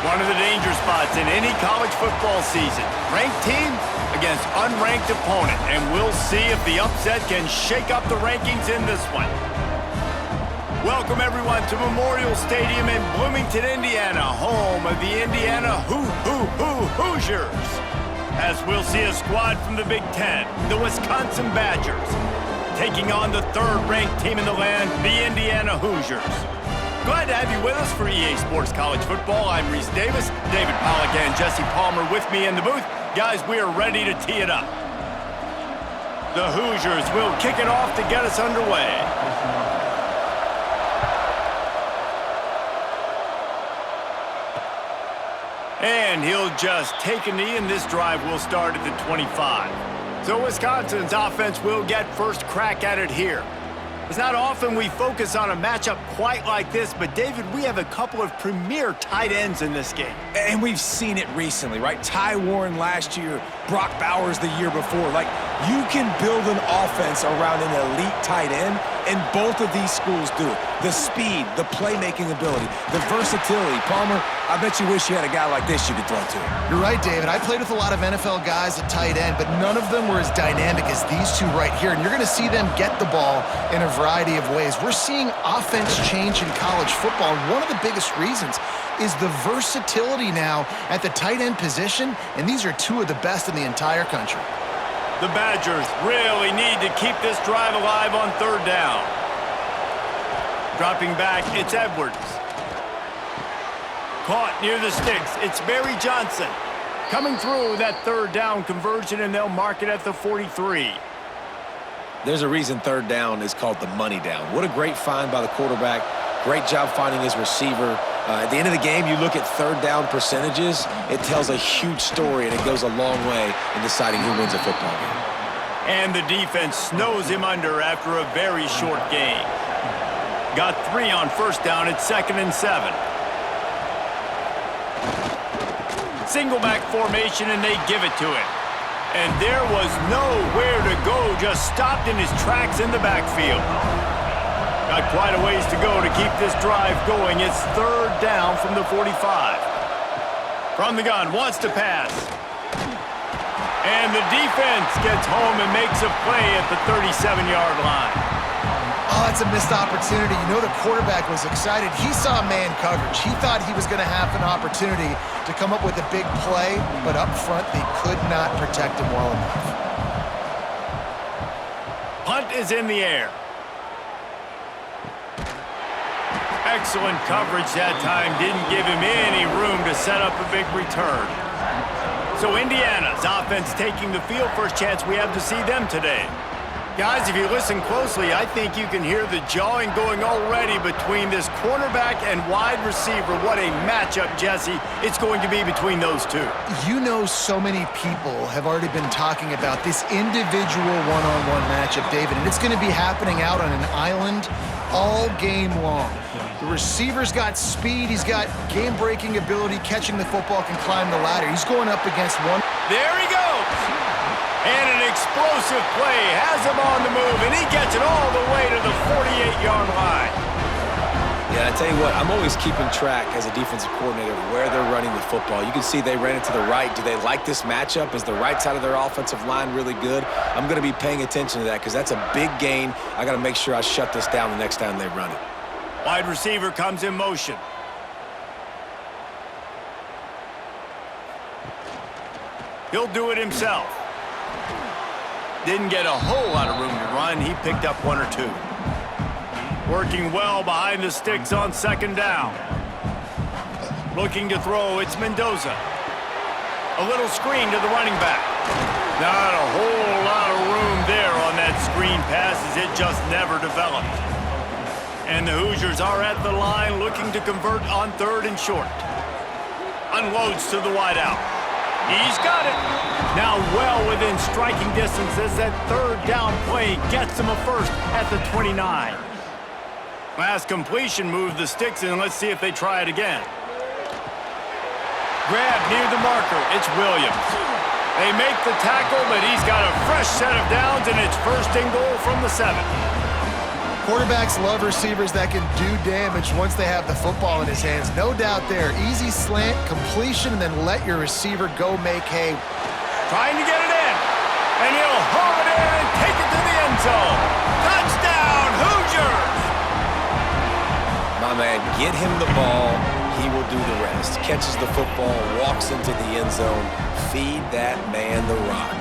One of the danger spots in any college football season. Ranked team against unranked opponent, and we'll see if the upset can shake up the rankings in this one. Welcome, everyone, to Memorial Stadium in Bloomington, Indiana, home of the Indiana Hoosiers. As we'll see a squad from the Big Ten, the Wisconsin Badgers, taking on the third-ranked team in the land, the Indiana Hoosiers. Glad to have you with us for EA Sports College Football. I'm Reese Davis, David Pollack and Jesse Palmer with me in the booth. Guys, we are ready to tee it up. The Hoosiers will kick it off to get us underway. And he'll just take a knee, and this drive will start at the 25. So Wisconsin's offense will get first crack at it here. It's not often we focus on a matchup quite like this, but David, we have a couple of premier tight ends in this game. And we've seen it recently, right? Ty Warren last year, Brock Bowers the year before. Like, you can build an offense around an elite tight end, and both of these schools do it. The speed, the playmaking ability, the versatility. Palmer, I bet you wish you had a guy like this you could throw to. You're right, David. I played with a lot of NFL guys at tight end, but none of them were as dynamic as these two right here. And you're going to see them get the ball in a variety of ways. We're seeing offense change in college football, and one of the biggest reasons is the versatility now at the tight end position, and these are two of the best in the entire country. The Badgers really need to keep this drive alive on third down. Dropping back, it's Edwards. Caught near the sticks, it's Barry Johnson. Coming through that third down conversion, and they'll mark it at the 43. There's a reason third down is called the money down. What a great find by the quarterback. Great job finding his receiver. At the end of the game, you look at third down percentages, it tells a huge story, and it goes a long way in deciding who wins a football game. And the defense snows him under after a very short game. Got 3 on first down at 2nd and 7. Single back formation, and they give it to him. And there was nowhere to go, just stopped in his tracks in the backfield. Got quite a ways to go to keep this drive going. It's third down from the 45. From the gun, wants to pass. And the defense gets home and makes a play at the 37-yard line. Oh, that's a missed opportunity. You know the quarterback was excited. He saw man coverage. He thought he was going to have an opportunity to come up with a big play, but up front they could not protect him well enough. Punt is in the air. Excellent coverage that time. Didn't give him any room to set up a big return. So Indiana's offense taking the field. First chance we have to see them today. Guys, if you listen closely, I think you can hear the jawing going already between this cornerback and wide receiver. What a matchup, Jesse, it's going to be between those two. You know, so many people have already been talking about this individual one-on-one matchup, David, and it's going to be happening out on an island all game long. The receiver's got speed, he's got game-breaking ability, catching the football, can climb the ladder. He's going up against one. There he goes! And an explosive play has him on the move, and he gets it all the way to the 48-yard line. Yeah, I tell you what, I'm always keeping track as a defensive coordinator of where they're running the football. You can see they ran it to the right. Do they like this matchup? Is the right side of their offensive line really good? I'm going to be paying attention to that because that's a big gain. I got to make sure I shut this down the next time they run it. Wide receiver comes in motion. He'll do it himself. Didn't get a whole lot of room to run. He picked up 1 or 2. Working well behind the sticks on second down. Looking to throw, it's Mendoza. A little screen to the running back. Not a whole lot of room there on that screen pass as it just never developed. And the Hoosiers are at the line looking to convert on 3rd and short. Unloads to the wideout. He's got it. Now well within striking distance as that third down play gets him a first at the 29. Last completion moved the sticks in. Let's see if they try it again. Grab near the marker. It's Williams. They make the tackle, but he's got a fresh set of downs, and it's 1st and goal from the 7. Quarterbacks love receivers that can do damage once they have the football in his hands. No doubt there. Easy slant, completion, and then let your receiver go make hay. Trying to get it in. And he'll haul it in and take it to the end zone. Touchdown, Hoosiers! My man, get him the ball. He will do the rest. Catches the football, walks into the end zone. Feed that man the rock.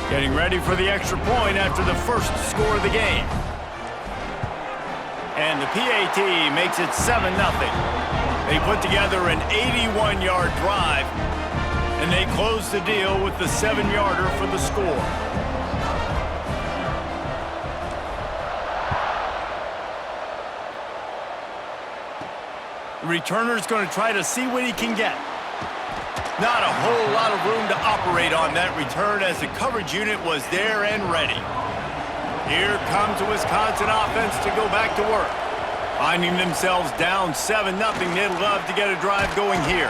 Getting ready for the extra point after the first score of the game. And the PAT makes it 7-0. They put together an 81-yard drive, and they close the deal with the 7-yarder for the score. The returner's going to try to see what he can get. Not a whole lot of room to operate on that return as the coverage unit was there and ready. Here comes the Wisconsin offense to go back to work. Finding themselves down 7-0, they'd love to get a drive going here.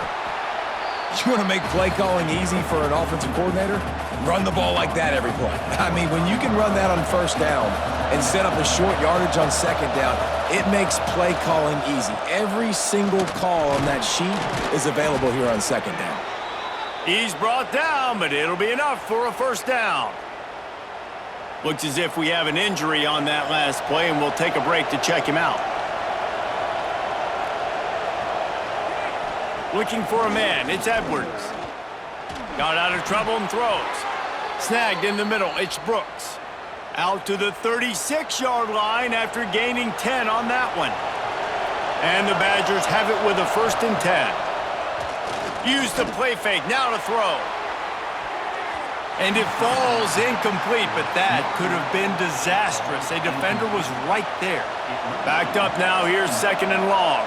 You want to make play calling easy for an offensive coordinator? Run the ball like that every play. I mean, when you can run that on first down and set up a short yardage on second down, it makes play calling easy. Every single call on that sheet is available here on second down. He's brought down, but it'll be enough for a first down. Looks as if we have an injury on that last play, and we'll take a break to check him out. Looking for a man, it's Edwards. Got out of trouble and throws. Snagged in the middle, it's Brooks. Out to the 36-yard line after gaining 10 on that one. And the Badgers have it with a 1st and 10. Use the play fake, now to throw. And it falls incomplete, but that could have been disastrous. A defender was right there. Backed up now, here's 2nd and long.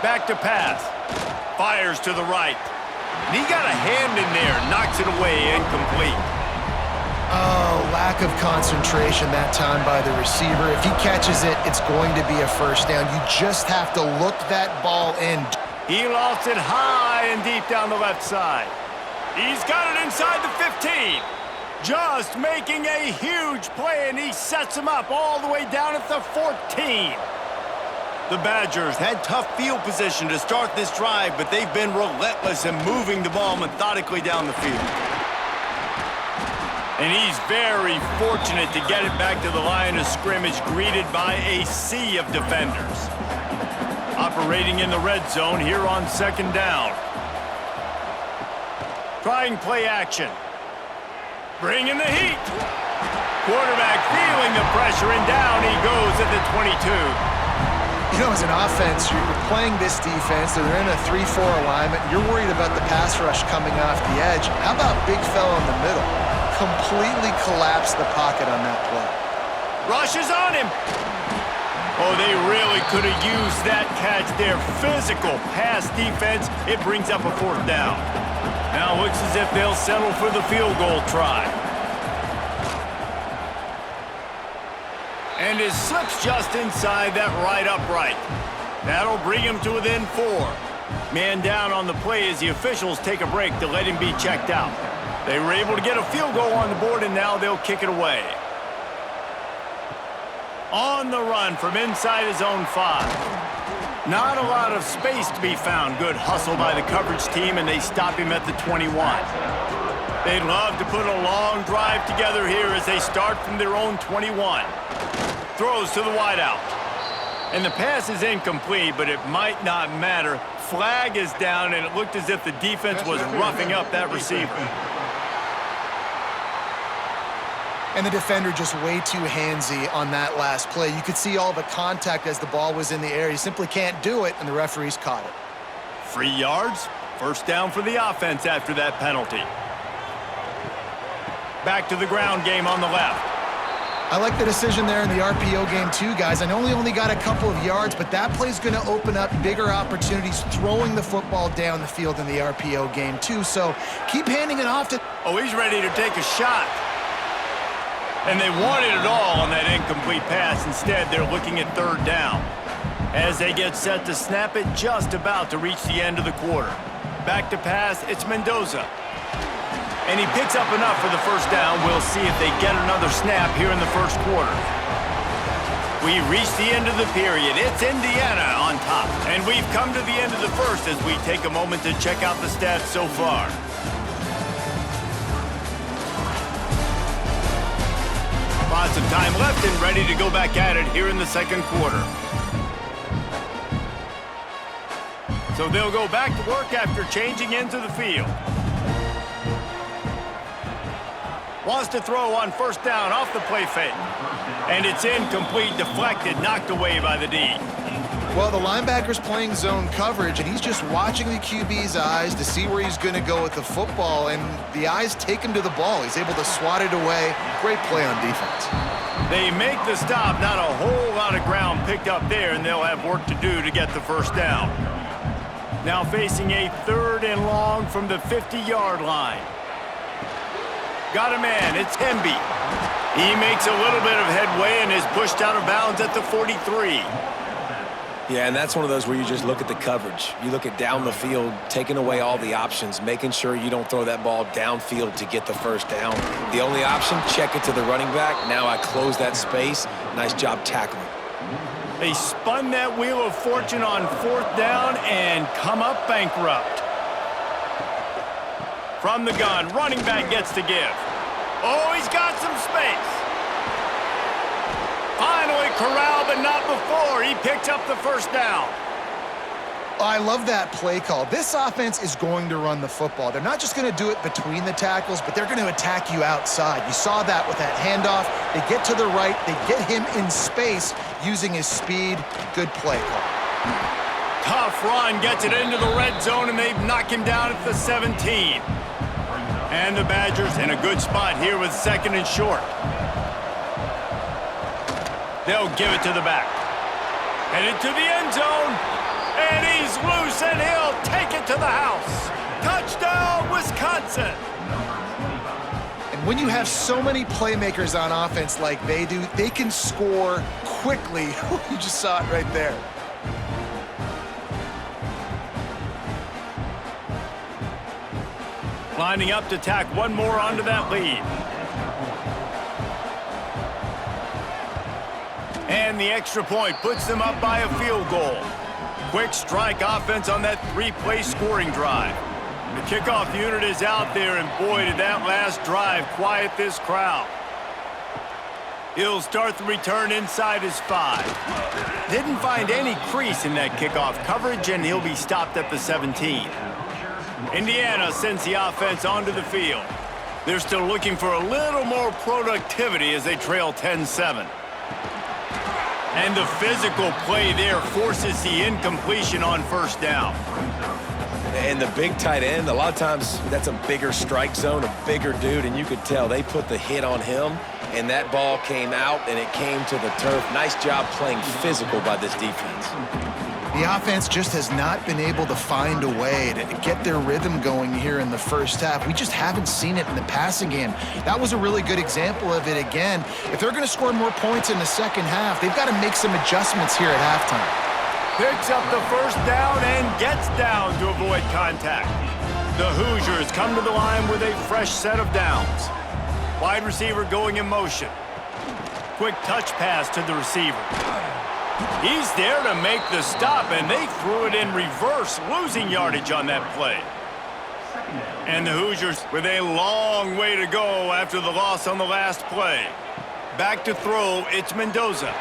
Back to pass. Fires to the right. And he got a hand in there, knocks it away, incomplete. Oh, lack of concentration that time by the receiver. If he catches it, it's going to be a first down. You just have to look that ball in. He lost it high and deep down the left side. He's got it inside the 15. Just making a huge play, and he sets him up all the way down at the 14. The Badgers had tough field position to start this drive, but they've been relentless in moving the ball methodically down the field. And he's very fortunate to get it back to the line of scrimmage, greeted by a sea of defenders. Operating in the red zone here on 2nd down. Trying play action. Bringing the heat. Quarterback feeling the pressure, and down he goes at the 22. You know, as an offense, you're playing this defense. They're in a 3-4 alignment. You're worried about the pass rush coming off the edge. How about big fella in the middle? Completely collapsed the pocket on that play. Rushes on him. Oh, they really could have used that catch there. Physical pass defense. It brings up a 4th down. Now looks as if they'll settle for the field goal try. And it slips just inside that right upright. That'll bring him to within 4. Man down on the play as the officials take a break to let him be checked out. They were able to get a field goal on the board, and now they'll kick it away. On the run from inside his own 5. Not a lot of space to be found. Good hustle by the coverage team, and they stop him at the 21. They'd love to put a long drive together here as they start from their own 21. Throws to the wideout. And the pass is incomplete, but it might not matter. Flag is down, and it looked as if the defense was roughing up that receiver. And the defender just way too handsy on that last play. You could see all the contact as the ball was in the air. He simply can't do it, and the referees caught it. 3 yards, 1st down for the offense after that penalty. Back to the ground game on the left. I like the decision there in the RPO game too, guys. I know he only got a couple of yards, but that play's going to open up bigger opportunities throwing the football down the field in the RPO game too. So keep handing it off to... Oh, he's ready to take a shot. And they wanted it all on that incomplete pass. Instead, they're looking at 3rd down. As they get set to snap it, just about to reach the end of the quarter. Back to pass, it's Mendoza. And he picks up enough for the first down. We'll see if they get another snap here in the first quarter. We reach the end of the period. It's Indiana on top. And we've come to the end of the first as we take a moment to check out the stats so far. Lots of time left and ready to go back at it here in the second quarter. So they'll go back to work after changing into the field. Wants to throw on first down off the play fake. And it's incomplete, deflected, knocked away by the D. Well, the linebacker's playing zone coverage, and he's just watching the QB's eyes to see where he's going to go with the football, and the eyes take him to the ball. He's able to swat it away. Great play on defense. They make the stop, not a whole lot of ground picked up there, and they'll have work to do to get the first down. Now facing a 3rd and long from the 50-yard line. Got a man, it's Hemby. He makes a little bit of headway and is pushed out of bounds at the 43. Yeah, and that's one of those where you just look at the coverage. You look at down the field, taking away all the options, making sure you don't throw that ball downfield to get the first down. The only option, check it to the running back. Now I close that space. Nice job tackling. They spun that wheel of fortune on 4th down and come up bankrupt. From the gun, running back gets to give. Oh, he's got some space. Finally corralled, but not before. He picks up the first down. I love that play call. This offense is going to run the football. They're not just going to do it between the tackles, but they're going to attack you outside. You saw that with that handoff. They get to the right. They get him in space using his speed. Good play call. Tough run, gets it into the red zone, and they knock him down at the 17. And the Badgers in a good spot here with 2nd and short. They'll give it to the back. Headed to the end zone. And he's loose, and he'll take it to the house. Touchdown, Wisconsin. And when you have so many playmakers on offense like they do, they can score quickly. You just saw it right there. Lining up to tack one more onto that lead. And the extra point puts them up by a field goal. Quick strike offense on that 3-play scoring drive. The kickoff unit is out there, and boy, did that last drive quiet this crowd. He'll start the return inside his 5. Didn't find any crease in that kickoff coverage, and he'll be stopped at the 17. Indiana sends the offense onto the field. They're still looking for a little more productivity as they trail 10-7. And the physical play there forces the incompletion on first down. And the big tight end, a lot of times that's a bigger strike zone, a bigger dude, and you could tell they put the hit on him, and that ball came out, and it came to the turf. Nice job playing physical by this defense. The offense just has not been able to find a way to get their rhythm going here in the first half. We just haven't seen it in the passing game. That was a really good example of it again. If they're going to score more points in the second half, they've got to make some adjustments here at halftime. Picks up the first down and gets down to avoid contact. The Hoosiers come to the line with a fresh set of downs. Wide receiver going in motion. Quick touch pass to the receiver. He's there to make the stop, and they threw it in reverse, losing yardage on that play. And the Hoosiers with a long way to go after the loss on the last play. Back to throw, it's Mendoza.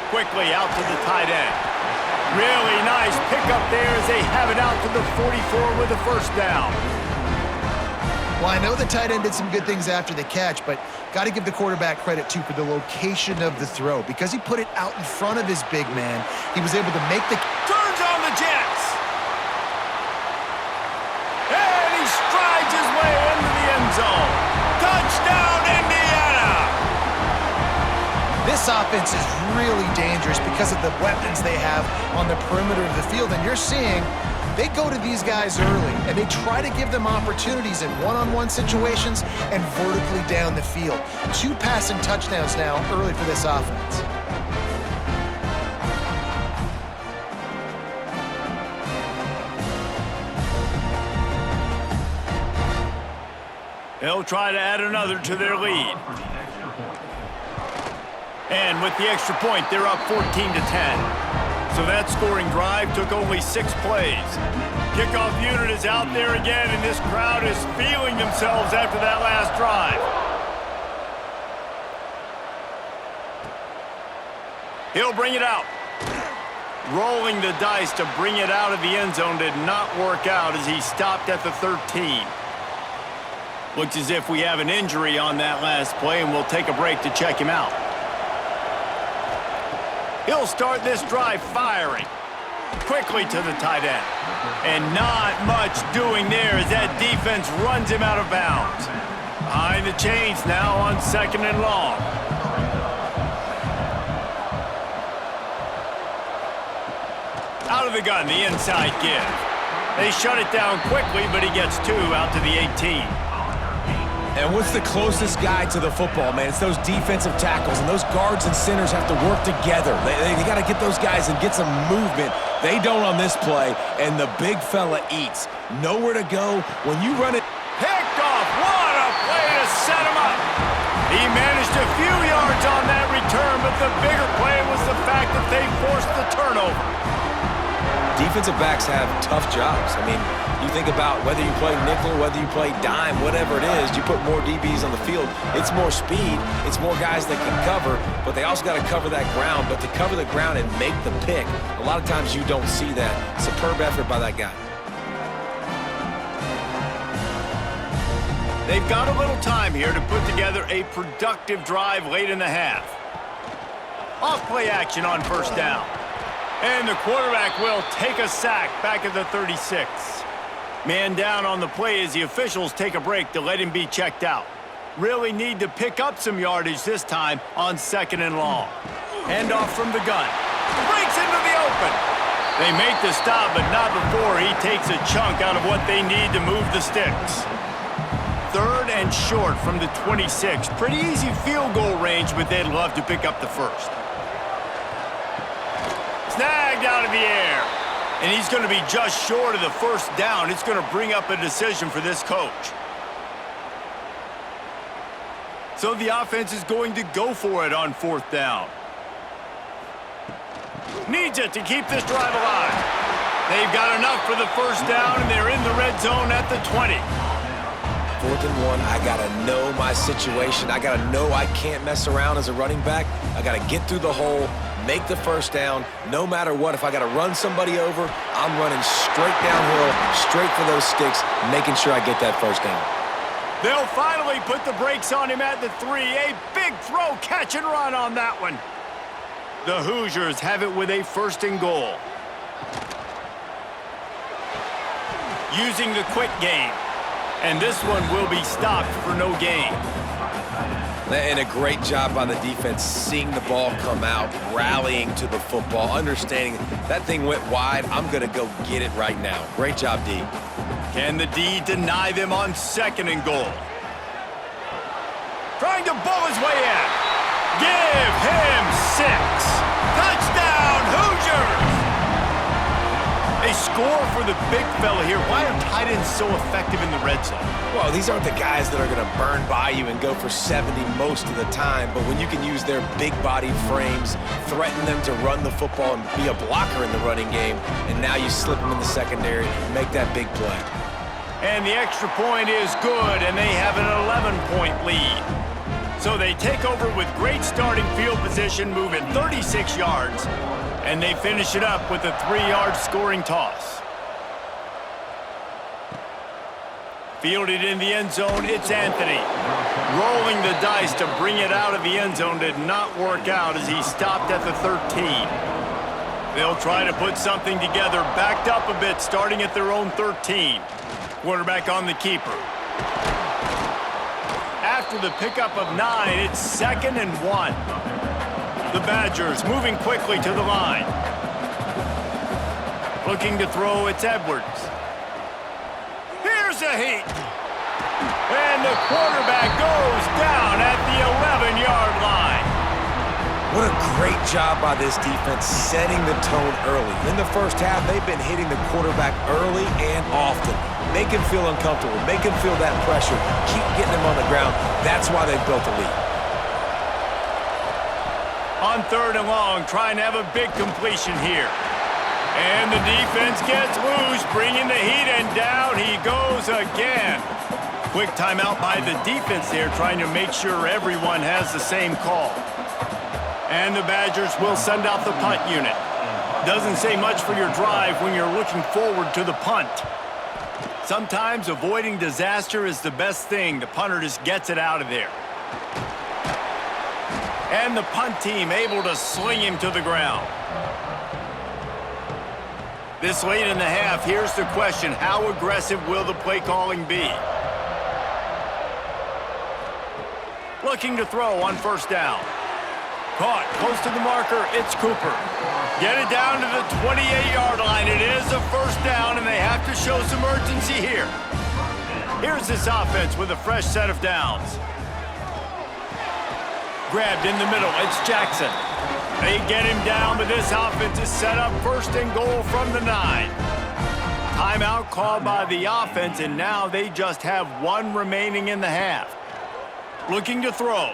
Quickly out to the tight end. Really nice pickup there as they have it out to the 44 with a first down. Well, I know the tight end did some good things after the catch, but got to give the quarterback credit, too, for the location of the throw. Because he put it out in front of his big man, he was able to make the... Turns on the Jets! And he strides his way into the end zone. Touchdown, Indiana! This offense is really dangerous because of the weapons they have on the perimeter of the field. And you're seeing they go to these guys early, and they try to give them opportunities in one-on-one situations and vertically down the field. 2 passing touchdowns now early for this offense. They'll try to add another to their lead. And with the extra point, they're up 14-10. So that scoring drive took only 6 plays. Kickoff unit is out there again, and this crowd is feeling themselves after that last drive. He'll bring it out. Rolling the dice to bring it out of the end zone did not work out as he stopped at the 13. Looks as if we have an injury on that last play, and we'll take a break to check him out. He'll start this drive firing. Quickly to the tight end. And not much doing there as that defense runs him out of bounds. Behind the chains now on 2nd and long. Out of the gun, the inside give. They shut it down quickly, but he gets 2 out to the 18. And what's the closest guy to the football, man? It's those defensive tackles, and those guards and centers have to work together. They got to get those guys and get some movement. They don't on this play, and the big fella eats. Nowhere to go. When you run it... Picked off. What a play to set him up. He managed a few yards on that return, but the bigger play was the fact that they forced the turnover. Defensive backs have tough jobs. I mean, you think about whether you play nickel, whether you play dime, whatever it is, you put more DBs on the field. It's more speed. It's more guys that can cover, but they also got to cover that ground. But to cover the ground and make the pick, a lot of times you don't see that. Superb effort by that guy. They've got a little time here to put together a productive drive late in the half. Off play action on 1st down. And the quarterback will take a sack back at the 36. Man down on the play as the officials take a break to let him be checked out. Really need to pick up some yardage this time on 2nd and long. Hand off from the gun. Breaks into the open. They make the stop, but not before he takes a chunk out of what they need to move the sticks. 3rd and short from the 26. Pretty easy field goal range, but they'd love to pick up the first. Snagged out of the air. And he's going to be just short of the 1st down. It's going to bring up a decision for this coach. So the offense is going to go for it on 4th down. Needs it to keep this drive alive. They've got enough for the 1st down, and they're in the red zone at the 20. 4th and 1, I got to know my situation. I got to know I can't mess around as a running back. I got to get through the hole, make the 1st down, no matter what. If I got to run somebody over, I'm running straight downhill, straight for those sticks, making sure I get that 1st down. They'll finally put the brakes on him at the 3. A big throw, catch and run on that one. The Hoosiers have it with a 1st and goal. Using the quick game. And this one will be stopped for no gain. And a great job by the defense seeing the ball come out, rallying to the football, understanding that thing went wide. I'm going to go get it right now. Great job, D. Can the D deny them on 2nd and goal? Trying to bull his way in. Give him 6. Touchdown, Hoosiers! A score for the big fella here. Why are tight ends so effective in the red zone? Well, these aren't the guys that are going to burn by you and go for 70 most of the time, but when you can use their big-bodied frames, threaten them to run the football and be a blocker in the running game, and now you slip them in the secondary, make that big play. And the extra point is good, and they have an 11-point lead. So they take over with great starting field position, moving 36 yards, and they finish it up with a 3-yard scoring toss. Fielded in the end zone, it's Anthony. Rolling the dice to bring it out of the end zone did not work out as he stopped at the 13. They'll try to put something together, backed up a bit, starting at their own 13. Quarterback on the keeper. After the pickup of 9, it's 2nd and 1. The Badgers moving quickly to the line. Looking to throw, it's Edwards. Here's a heat. And the quarterback goes down at the 11-yard line. What a great job by this defense setting the tone early. In the first half, they've been hitting the quarterback early and often. Make him feel uncomfortable. Make him feel that pressure. Keep getting him on the ground. That's why they've built a lead. On 3rd and long, trying to have a big completion here. And the defense gets loose, bringing the heat, and down he goes again. Quick timeout by the defense there, trying to make sure everyone has the same call. And the Badgers will send out the punt unit. Doesn't say much for your drive when you're looking forward to the punt. Sometimes avoiding disaster is the best thing. The punter just gets it out of there. And the punt team able to sling him to the ground. This late in the half, here's the question. How aggressive will the play calling be? Looking to throw on 1st down. Caught close to the marker, it's Cooper. Get it down to the 28-yard line. It is a 1st down, and they have to show some urgency here. Here's this offense with a fresh set of downs. Grabbed in the middle, it's Jackson. They get him down, but this offense is set up 1st and goal from the 9. Timeout called by the offense, and now they just have 1 remaining in the half. Looking to throw.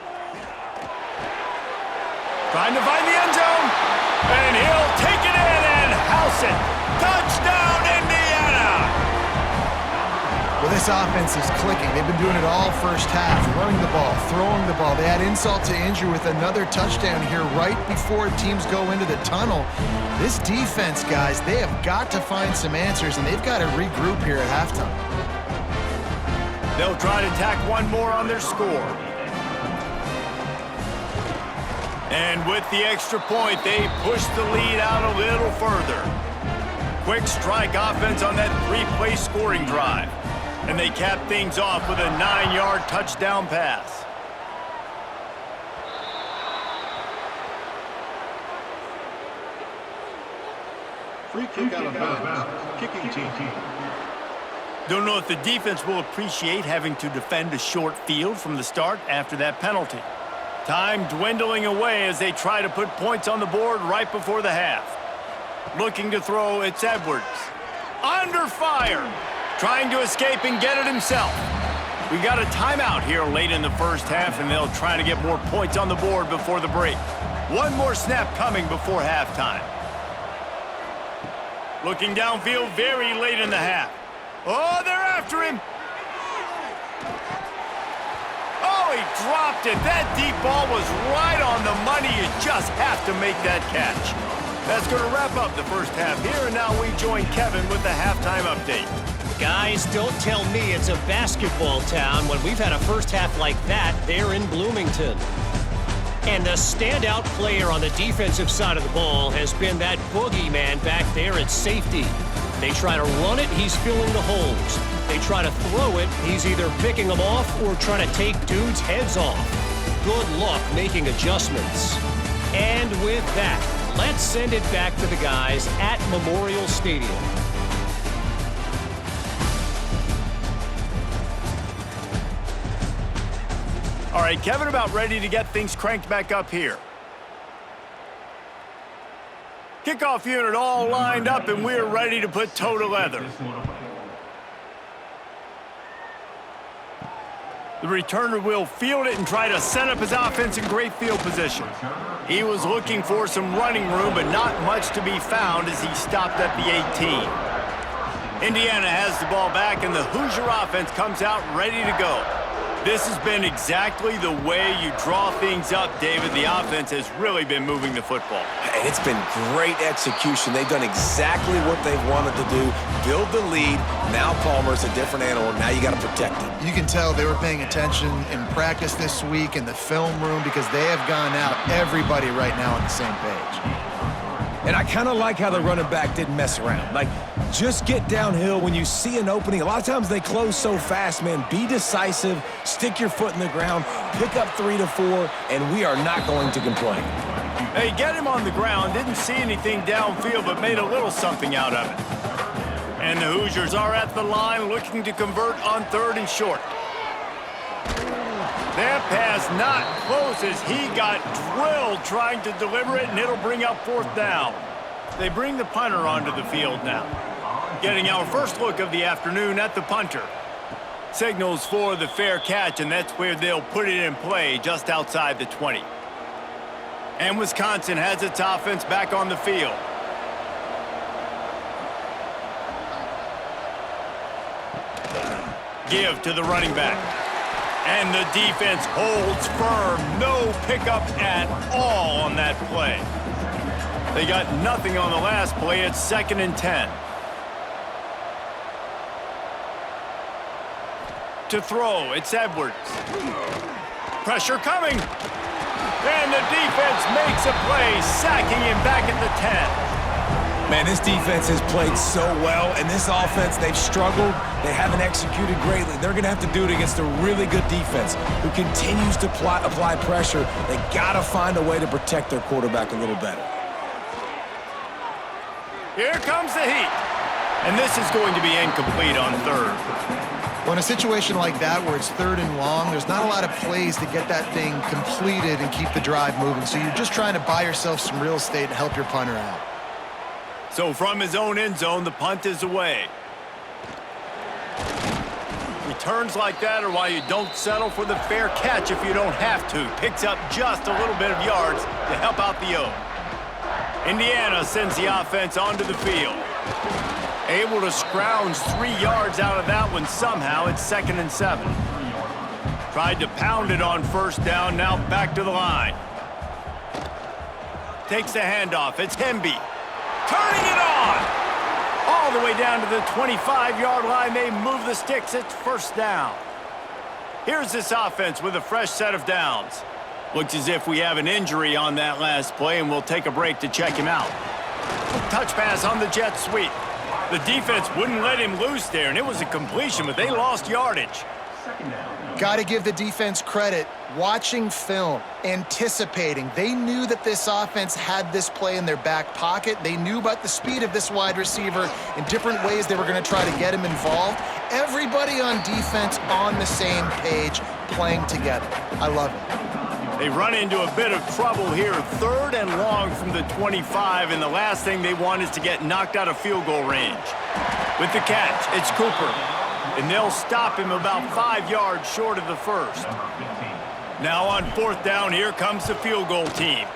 Trying to find the end zone, and he'll take it in and house it. Touchdown, Indiana! Well, this offense is clicking. They've been doing it all first half, running the ball, throwing the ball. They had insult to injury with another touchdown here right before teams go into the tunnel. This defense, guys, they have got to find some answers, and they've got to regroup here at halftime. They'll try to tack 1 more on their score. And with the extra point, they push the lead out a little further. Quick strike offense on that 3-play scoring drive. And they cap things off with a 9-yard touchdown pass. Free kick out of bounds. Kicking team. Don't know if the defense will appreciate having to defend a short field from the start after that penalty. Time dwindling away as they try to put points on the board right before the half. Looking to throw, it's Edwards. Under fire. Trying to escape and get it himself. We got a timeout here late in the first half, and they'll try to get more points on the board before the break. 1 more snap coming before halftime. Looking downfield very late in the half. Oh, they're after him. Oh, he dropped it. That deep ball was right on the money. You just have to make that catch. That's going to wrap up the first half here, and now we join Kevin with the halftime update. Guys, don't tell me it's a basketball town when we've had a first half like that there in Bloomington. And the standout player on the defensive side of the ball has been that boogeyman back there at safety. They try to run it, he's filling the holes. They try to throw it, he's either picking them off or trying to take dudes' heads off. Good luck making adjustments. And with that, let's send it back to the guys at Memorial Stadium. All right, Kevin, about ready to get things cranked back up here. Kickoff unit all lined up, and we're ready to put toe to leather. The returner will field it and try to set up his offense in great field position. He was looking for some running room, but not much to be found as he stopped at the 18. Indiana has the ball back, and the Hoosier offense comes out ready to go. This has been exactly the way you draw things up, David. The offense has really been moving the football. And it's been great execution. They've done exactly what they've wanted to do. Build the lead. Now Palmer's a different animal. Now you got to protect him. You can tell they were paying attention in practice this week in the film room because they have gone out, everybody right now on the same page. And I kind of like how the running back didn't mess around. Like, just get downhill when you see an opening. A lot of times they close so fast, man. Be decisive, stick your foot in the ground, pick up 3 to 4, and we are not going to complain. Hey, get him on the ground. Didn't see anything downfield, but made a little something out of it. And the Hoosiers are at the line looking to convert on 3rd and short. That pass not close as he got drilled trying to deliver it, and it'll bring up 4th down. They bring the punter onto the field now. Getting our first look of the afternoon at the punter. Signals for the fair catch, and that's where they'll put it in play just outside the 20. And Wisconsin has its offense back on the field. Give to the running back. And the defense holds firm. No pickup at all on that play. They got nothing on the last play. It's 2nd and 10. To throw, it's Edwards. Pressure coming. And the defense makes a play, sacking him back at the 10. Man, this defense has played so well, and this offense, they've struggled. They haven't executed greatly. They're going to have to do it against a really good defense who continues to apply pressure. They got to find a way to protect their quarterback a little better. Here comes the heat. And this is going to be incomplete on 3rd. Well, in a situation like that where it's 3rd and long, there's not a lot of plays to get that thing completed and keep the drive moving. So you're just trying to buy yourself some real estate and help your punter out. So from his own end zone, the punt is away. Returns like that are why you don't settle for the fair catch if you don't have to. Picks up just a little bit of yards to help out the O. Indiana sends the offense onto the field. Able to scrounge 3 yards out of that one somehow. It's 2nd and 7. Tried to pound it on 1st down, now back to the line. Takes the handoff. It's Hemby. Turning it on! All the way down to the 25-yard line. They move the sticks. It's 1st down. Here's this offense with a fresh set of downs. Looks as if we have an injury on that last play, and we'll take a break to check him out. Touch pass on the jet sweep. The defense wouldn't let him loose there, and it was a completion, but they lost yardage. Got to give the defense credit. Watching film, anticipating. They knew that this offense had this play in their back pocket. They knew about the speed of this wide receiver in different ways they were going to try to get him involved. Everybody on defense on the same page, playing together. I love it. They run into a bit of trouble here. 3rd and long from the 25, and the last thing they want is to get knocked out of field goal range. With the catch, it's Cooper, and they'll stop him about 5 yards short of the 1st. Now on 4th down, here comes the field goal team.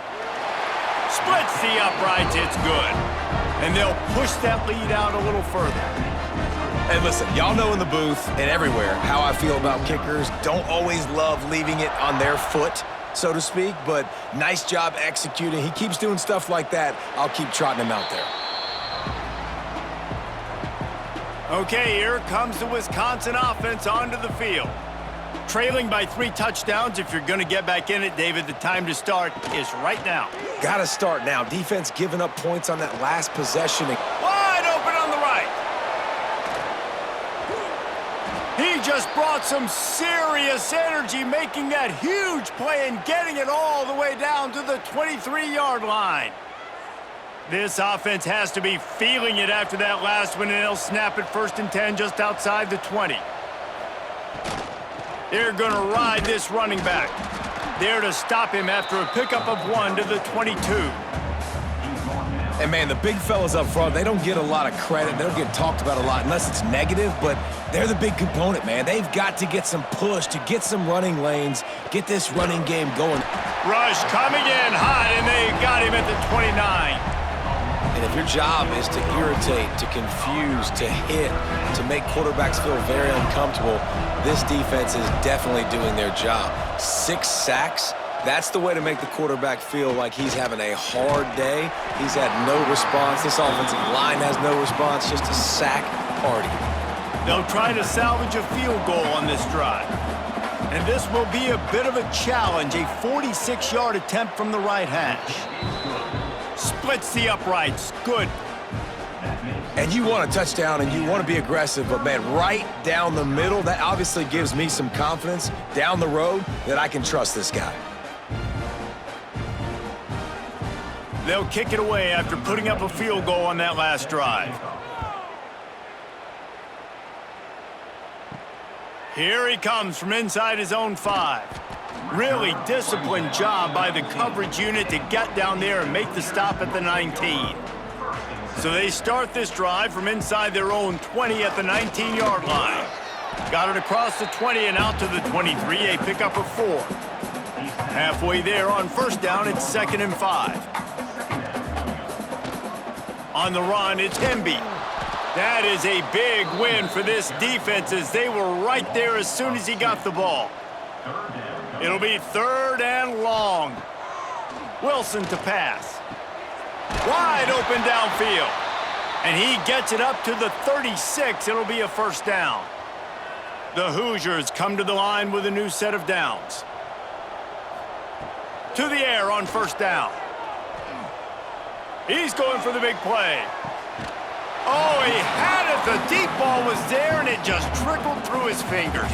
Splits the uprights, it's good. And they'll push that lead out a little further. Hey, listen, y'all know in the booth and everywhere how I feel about kickers. Don't always love leaving it on their foot, so to speak, but nice job executing. He keeps doing stuff like that. I'll keep trotting him out there. Okay, here comes the Wisconsin offense onto the field. Trailing by 3 touchdowns. If you're going to get back in it, David, the time to start is right now. Got to start now. Defense giving up points on that last possession. Wide open on the right. He just brought some serious energy, making that huge play and getting it all the way down to the 23-yard line. This offense has to be feeling it after that last one, and they'll snap it 1st and 10 just outside the 20. They're going to ride this running back. There to stop him after a pickup of 1 to the 22. And, man, the big fellas up front, they don't get a lot of credit. They don't get talked about a lot unless it's negative, but they're the big component, man. They've got to get some push, to get some running lanes, get this running game going. Rush coming in hot, and they got him at the 29. And if your job is to irritate, to confuse, to hit, to make quarterbacks feel very uncomfortable, this defense is definitely doing their job. 6 sacks, that's the way to make the quarterback feel like he's having a hard day. He's had no response. This offensive line has no response, just a sack party. They'll try to salvage a field goal on this drive. And this will be a bit of a challenge, a 46-yard attempt from the right hash. Splits the uprights. Good. And you want a touchdown and you want to be aggressive, but, man, right down the middle, that obviously gives me some confidence down the road that I can trust this guy. They'll kick it away after putting up a field goal on that last drive. Here he comes from inside his own 5. Really disciplined job by the coverage unit to get down there and make the stop at the 19. So they start this drive from inside their own 20 at the 19-yard line. Got it across the 20 and out to the 23, a pickup of 4. Halfway there on first down, it's 2nd and 5. On the run, it's Hemby. That is a big win for this defense as they were right there as soon as he got the ball. It'll be 3rd and long. Wilson to pass. Wide open downfield. And he gets it up to the 36. It'll be a first down. The Hoosiers come to the line with a new set of downs. To the air on first down. He's going for the big play. Oh, he had it. The deep ball was there, and it just trickled through his fingers.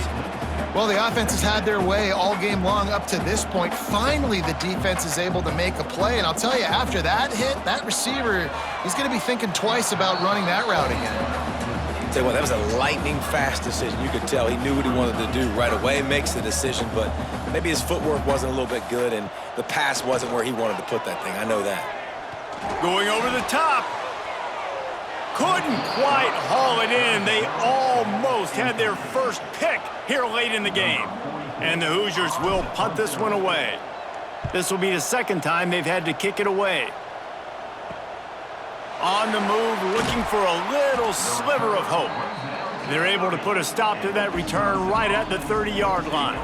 Well, the offense has had their way all game long up to this point. Finally, the defense is able to make a play. And I'll tell you, after that hit, that receiver, he's going to be thinking twice about running that route again. Tell you what, that was a lightning-fast decision. You could tell he knew what he wanted to do right away, makes the decision, but maybe his footwork wasn't a little bit good, and the pass wasn't where he wanted to put that thing. I know that. Going over the top. Couldn't quite haul it in. They almost had their first pick here late in the game. And the Hoosiers will punt this one away. This will be the 2nd time they've had to kick it away. On the move, looking for a little sliver of hope. They're able to put a stop to that return right at the 30-yard line.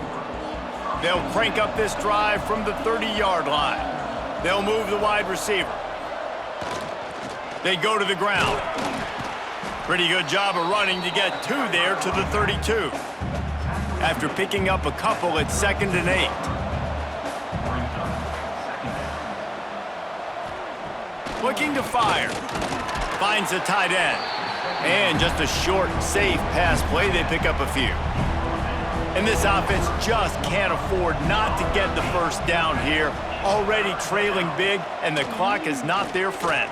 They'll crank up this drive from the 30-yard line. They'll move the wide receiver. They go to the ground. Pretty good job of running to get 2 there to the 32. After picking up a couple, it's 2nd and 8. Looking to fire. Finds a tight end. And just a short, safe pass play, they pick up a few. And this offense just can't afford not to get the first down here. Already trailing big, and the clock is not their friend.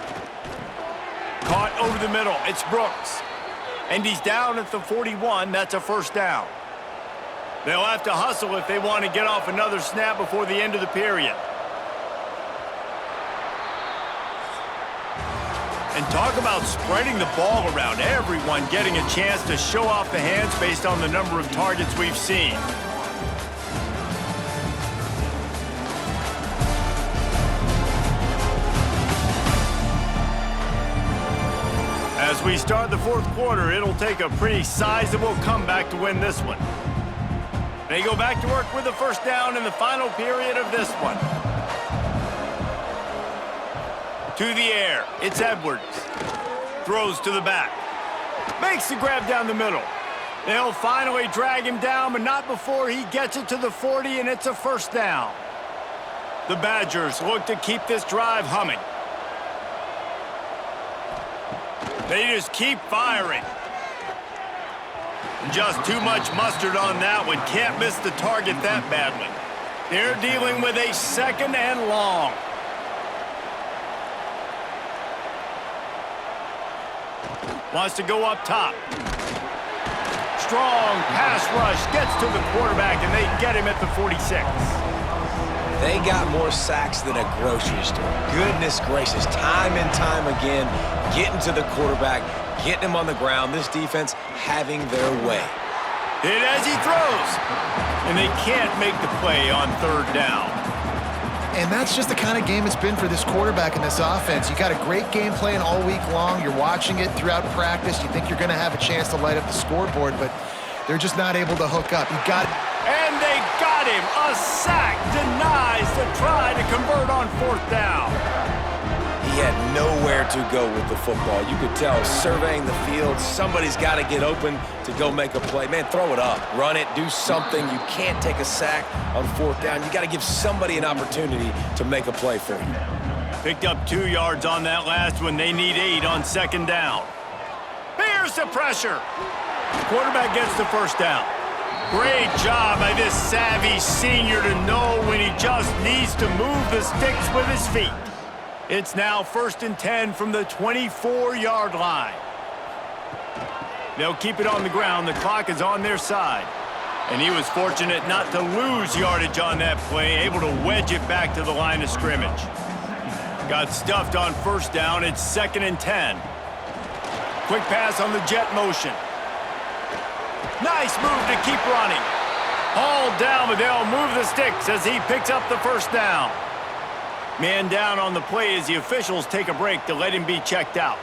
Caught over the middle. It's Brooks. And he's down at the 41. That's a first down. They'll have to hustle if they want to get off another snap before the end of the period. And talk about spreading the ball around. Everyone getting a chance to show off the hands based on the number of targets we've seen. As we start the 4th quarter, it'll take a pretty sizable comeback to win this one. They go back to work with the first down in the final period of this one. To the air, it's Edwards. Throws to the back. Makes the grab down the middle. They'll finally drag him down, but not before he gets it to the 40, and it's a first down. The Badgers look to keep this drive humming. They just keep firing. Just too much mustard on that one. Can't miss the target that badly. They're dealing with a 2nd and long. Wants to go up top. Strong pass rush. Gets to the quarterback, and they get him at the 46. They got more sacks than a grocery store. Goodness gracious, time and time again, getting to the quarterback, getting him on the ground. This defense having their way. Hit as he throws. And they can't make the play on 3rd down. And that's just the kind of game it's been for this quarterback and this offense. You got a great game plan all week long. You're watching it throughout practice. You think you're going to have a chance to light up the scoreboard, but they're just not able to hook up. You got it. And they got him. A sack denies the try to convert on 4th down. He had nowhere to go with the football. You could tell, surveying the field, somebody's got to get open to go make a play. Man, throw it up, run it, do something. You can't take a sack on 4th down. You got to give somebody an opportunity to make a play for you. Picked up 2 yards on that last one. They need 8 on 2nd down. Here's the pressure. Quarterback gets the first down. Great job by this savvy senior to know when he just needs to move the sticks with his feet. It's now 1st and 10 from the 24-yard line. They'll keep it on the ground. The clock is on their side. And he was fortunate not to lose yardage on that play, able to wedge it back to the line of scrimmage. Got stuffed on first down. It's 2nd and 10. Quick pass on the jet motion. Nice move to keep running. Hauled down, but they'll move the sticks as he picks up the first down. Man down on the play as the officials take a break to let him be checked out.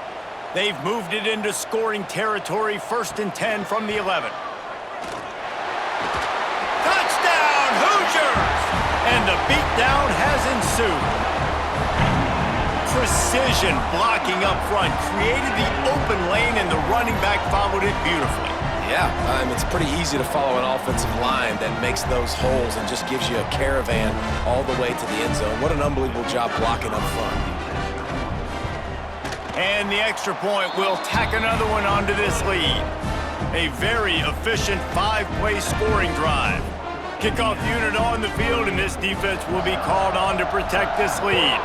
They've moved it into scoring territory, 1st and 10 from the 11. Touchdown, Hoosiers! And the beatdown has ensued. Precision blocking up front created the open lane, and the running back followed it beautifully. Yeah, it's pretty easy to follow an offensive line that makes those holes and just gives you a caravan all the way to the end zone. What an unbelievable job blocking up front. And the extra point will tack another one onto this lead. A very efficient 5-play scoring drive. Kickoff unit on the field, and this defense will be called on to protect this lead.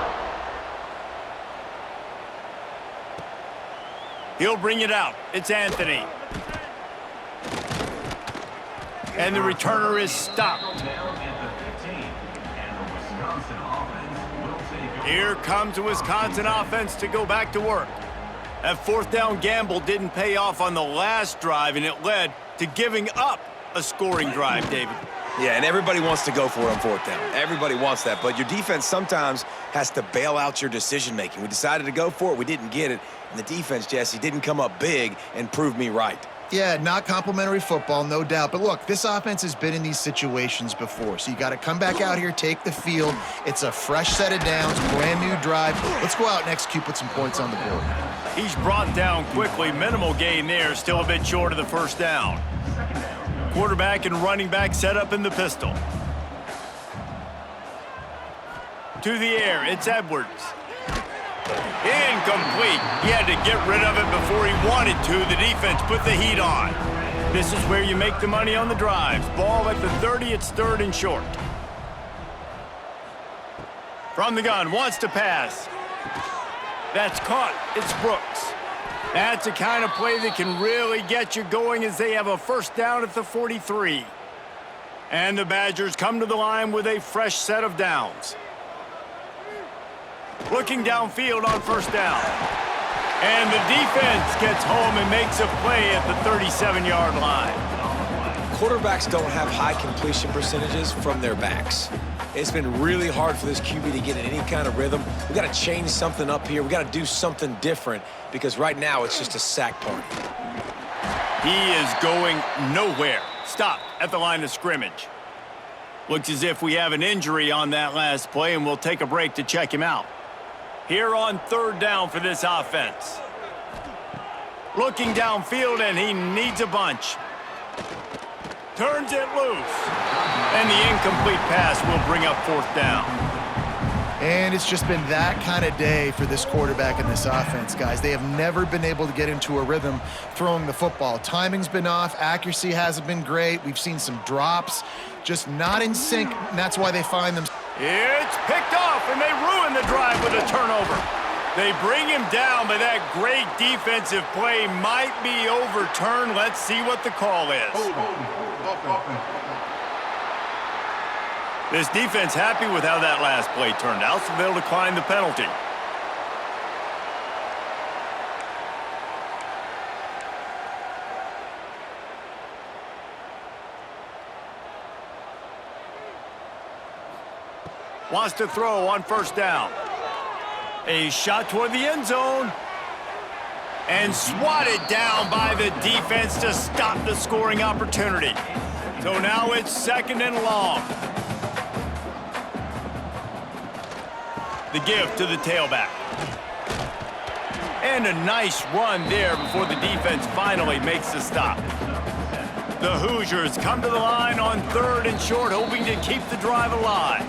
He'll bring it out. It's Anthony. And the returner is stopped. Here comes the Wisconsin offense to go back to work. That 4th down gamble didn't pay off on the last drive, and it led to giving up a scoring drive, David. Yeah, and everybody wants to go for it on 4th down. Everybody wants that, but your defense sometimes has to bail out your decision-making. We decided to go for it. We didn't get it. And the defense, Jesse, didn't come up big and prove me right. Yeah, not complimentary football, no doubt. But look, this offense has been in these situations before. So you got to come back out here, take the field. It's a fresh set of downs, brand new drive. Let's go out and execute, put some points on the board. He's brought down quickly. Minimal gain there, still a bit short of the first down. Quarterback and running back set up in the pistol. To the air, it's Edwards. Incomplete. He had to get rid of it before he wanted to. The defense put the heat on. This is where you make the money on the drives. Ball at the 30, it's 3rd and short. From the gun, wants to pass. That's caught. It's Brooks. That's the kind of play that can really get you going as they have a first down at the 43. And the Badgers come to the line with a fresh set of downs. Looking downfield on first down. And the defense gets home and makes a play at the 37-yard line. Quarterbacks don't have high completion percentages from their backs. It's been really hard for this QB to get in any kind of rhythm. We got to change something up here. We got to do something different because right now it's just a sack party. He is going nowhere. Stopped at the line of scrimmage. Looks as if we have an injury on that last play, and we'll take a break to check him out. Here on 3rd down for this offense. Looking downfield, and he needs a bunch. Turns it loose. And the incomplete pass will bring up 4th down. And it's just been that kind of day for this quarterback and this offense, guys. They have never been able to get into a rhythm throwing the football. Timing's been off. Accuracy hasn't been great. We've seen some drops. Just not in sync, and that's why they find them. It's picked off, and they ruin the drive with a turnover. They bring him down, but that great defensive play might be overturned. Let's see what the call is. This defense happy with how that last play turned out, so they'll decline the penalty. Wants to throw on first down. A shot toward the end zone. And swatted down by the defense to stop the scoring opportunity. So now it's 2nd and long. The give to the tailback. And a nice run there before the defense finally makes the stop. The Hoosiers come to the line on 3rd and short, hoping to keep the drive alive.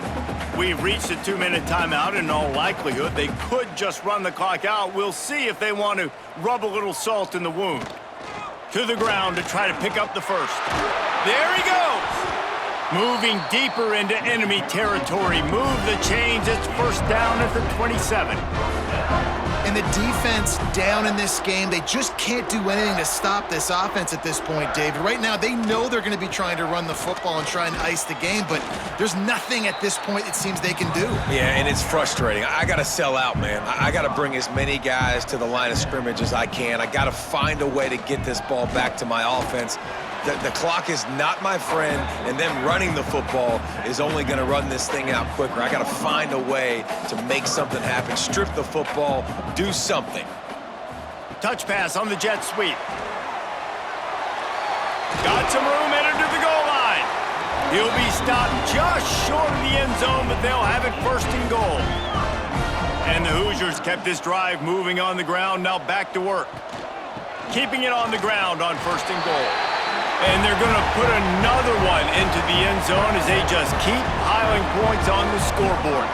We've reached a 2-minute timeout. In all likelihood, they could just run the clock out. We'll see if they want to rub a little salt in the wound. To the ground to try to pick up the first. There he goes! Moving deeper into enemy territory. Move the chains. It's first down at the 27. And the defense down in this game, they just can't do anything to stop this offense at this point, David. Right now, they know they're going to be trying to run the football and try and ice the game, but there's nothing at this point it seems they can do. Yeah, and it's frustrating. I got to sell out, man. I got to bring as many guys to the line of scrimmage as I can. I got to find a way to get this ball back to my offense. The clock is not my friend, and them running the football is only going to run this thing out quicker. I got to find a way to make something happen, strip the football, do something. Touch pass on the jet sweep. Got some room, entered to the goal line. He'll be stopped just short of the end zone, but they'll have it first and goal. And the Hoosiers kept this drive moving on the ground, now back to work. Keeping it on the ground on first and goal. And they're going to put another one into the end zone as they just keep piling points on the scoreboard.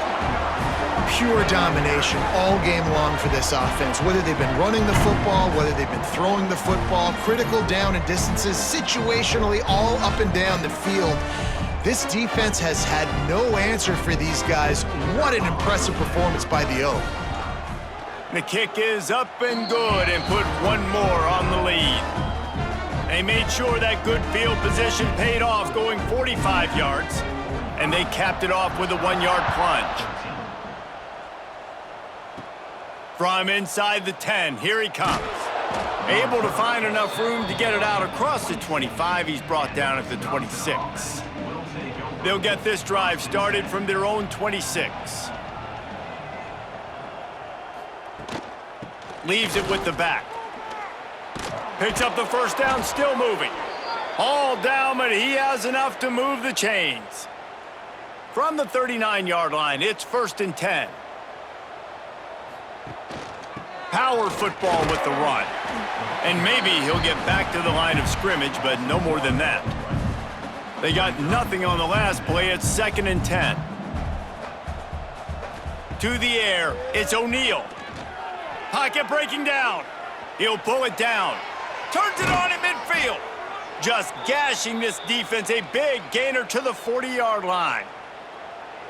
Pure domination all game long for this offense. Whether they've been running the football, whether they've been throwing the football, critical down and distances, situationally all up and down the field. This defense has had no answer for these guys. What an impressive performance by the O. The kick is up and good and put one more on the lead. They made sure that good field position paid off, going 45 yards, and they capped it off with a 1-yard plunge. From inside the 10, here he comes. Able to find enough room to get it out across the 25. He's brought down at the 26. They'll get this drive started from their own 26. Leaves it with the back. Picks up the first down, still moving. All down, but he has enough to move the chains. From the 39-yard line, it's 1st and 10. Power football with the run. And maybe he'll get back to the line of scrimmage, but no more than that. They got nothing on the last play. It's 2nd and 10. To the air, it's O'Neal. Pocket breaking down. He'll pull it down. Turns it on in midfield. Just gashing this defense. A big gainer to the 40-yard line.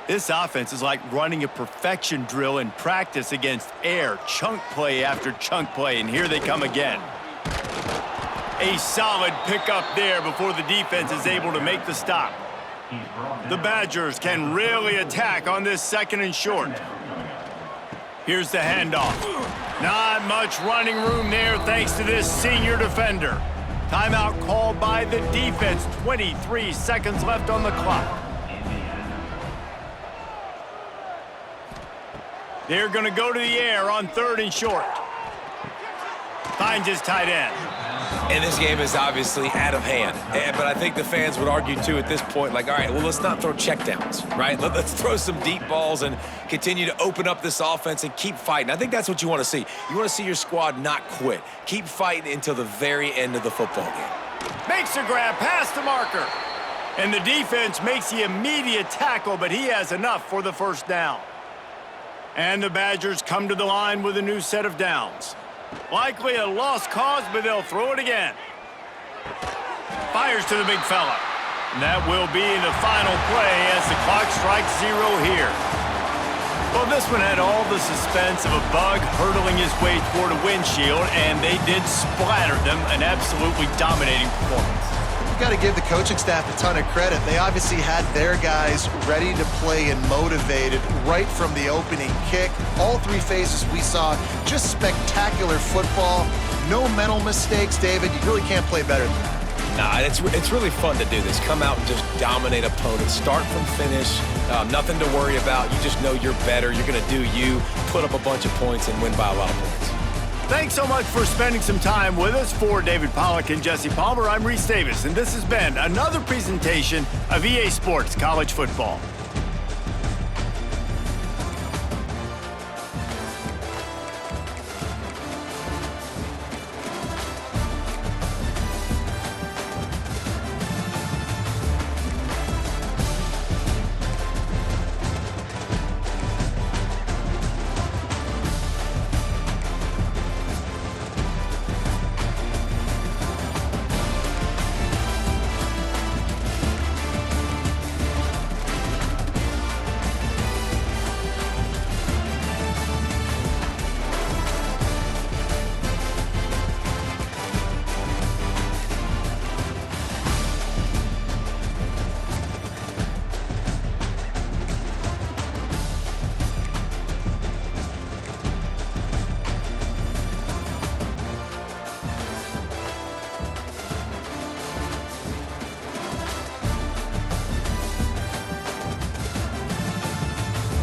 This offense is like running a perfection drill in practice against air. Chunk play after chunk play, and here they come again. A solid pickup there before the defense is able to make the stop. The Badgers can really attack on this 2nd and short. Here's the handoff. Not much running room there thanks to this senior defender. Timeout called by the defense. 23 seconds left on the clock. They're going to go to the air on 3rd and short. Finds his tight end. And this game is obviously out of hand. But I think the fans would argue, too, at this point, like, all right, well, let's not throw checkdowns, right? Let's throw some deep balls and continue to open up this offense and keep fighting. I think that's what you want to see. You want to see your squad not quit. Keep fighting until the very end of the football game. Makes a grab past the marker. And the defense makes the immediate tackle, but he has enough for the first down. And the Badgers come to the line with a new set of downs. Likely a lost cause, but they'll throw it again. Fires to the big fella. And that will be the final play as the clock strikes 0 here. Well, this one had all the suspense of a bug hurtling his way toward a windshield, and they did splatter them. An absolutely dominating performance. You've got to give the coaching staff a ton of credit. They obviously had their guys ready to play and motivated right from the opening kick. All 3 phases we saw, just spectacular football. No mental mistakes, David. You really can't play better than that. Nah, it's really fun to do this. Come out and just dominate opponents. Start from finish. Nothing to worry about. You just know you're better. You're going to do you, put up a bunch of points, and win by a lot of points. Thanks so much for spending some time with us. For David Pollack and Jesse Palmer, I'm Reese Davis, and this has been another presentation of EA Sports College Football.